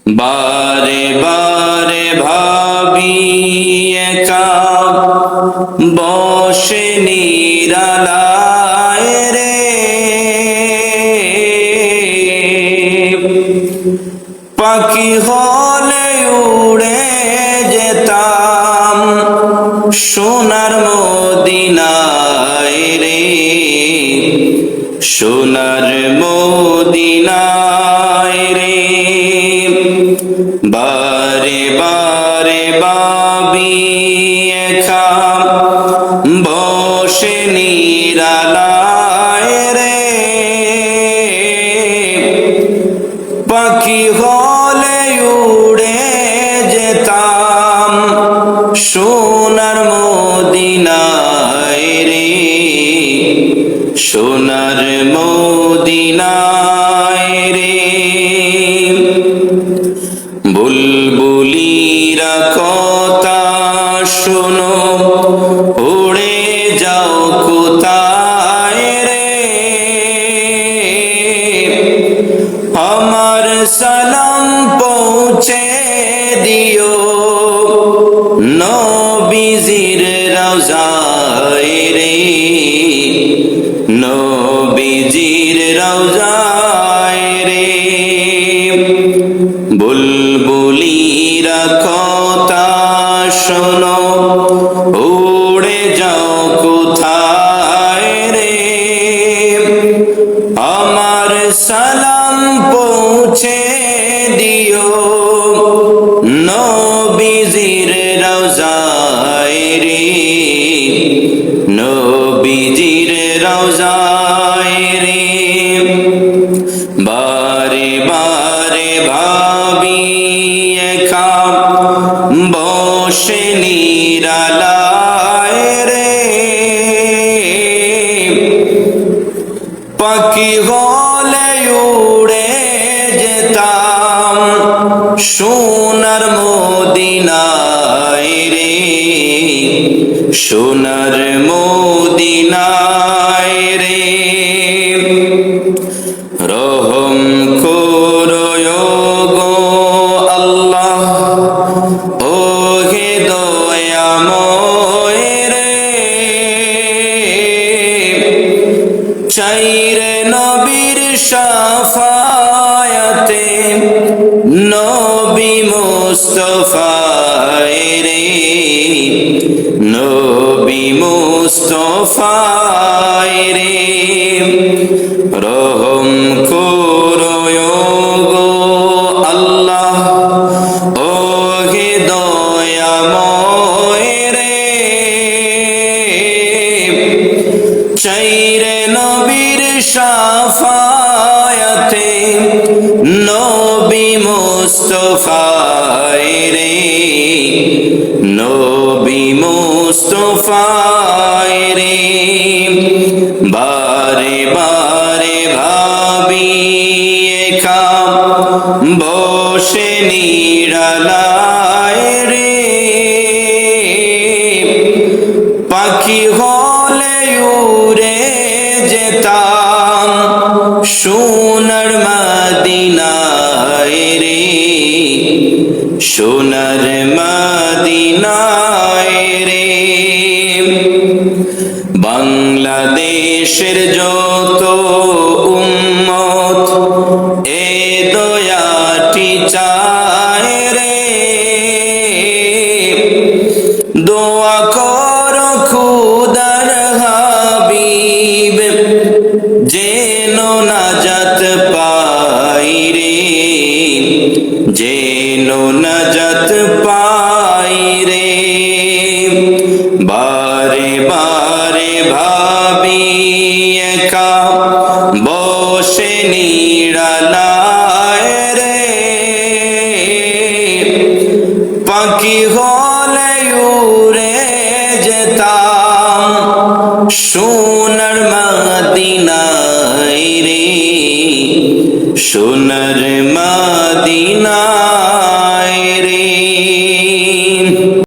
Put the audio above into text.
বারে বারে ভাবি একা বসে নিরালায় রে, পাখি হলে উড়ে যেতাম সোনার মদিনায় রে, সোনার মদিনায় রে। বারে বারে ভাবি একা বসে নিরালায় রে, পাখি হলে উড়ে যেতাম সোনার মদিনায় রে, সোনার মদিনায় রে। বুলবুলিরা কথা শোনো, উড়ে যাও কোথায় রে, আমার সালাম পৌঁছে দিও নবীজির রওজায় রে, নবীজির রওজায় রে। বুলবুলিরা কথা শোনো, উড়ে যাও কোথায় রে, আমার সালাম পৌঁছে দিও নবীজির রওজায় রে, নবীজির রওজায় রে। বারে বারে ভাবি একা বসে নিরালায় রে, পাখি হলে উড়ে যেতাম সোনার মদিনায় রে, সোনার মদিনায় রে। রহম করো গো আল্লাহ, ও হে দয়াময় রে, চাইরে নবীর শাফায়াতে নবী মুস্তাফায় রে, নবী মুস্তাফায় রে। রহম করো গো আল্লাহ, ও হে দয়াময় রে, চাইরে নবীর শাফায়াতে নবী মুস্তাফায় রে, নবী মুস্তাফায় রে। বারে বারে ভাবি একা বসে নিরালায় রে, পাখি হলে উড়ে যেতাম সোনার মদিনায় রে, সোনার মদিনায় রে। বাংলাদেশের যত উম্মত এ দয়াটি চায় রে, দোয়া করো খুদার হাবিব যেন নাজাত পাই রে, যেন নাজাত পাই রে। বারে বারে ভাবি একা বসে নিরালায় রে, পাখি হলে উড়ে যেতাম সোনার মদিনায় রে, সোনার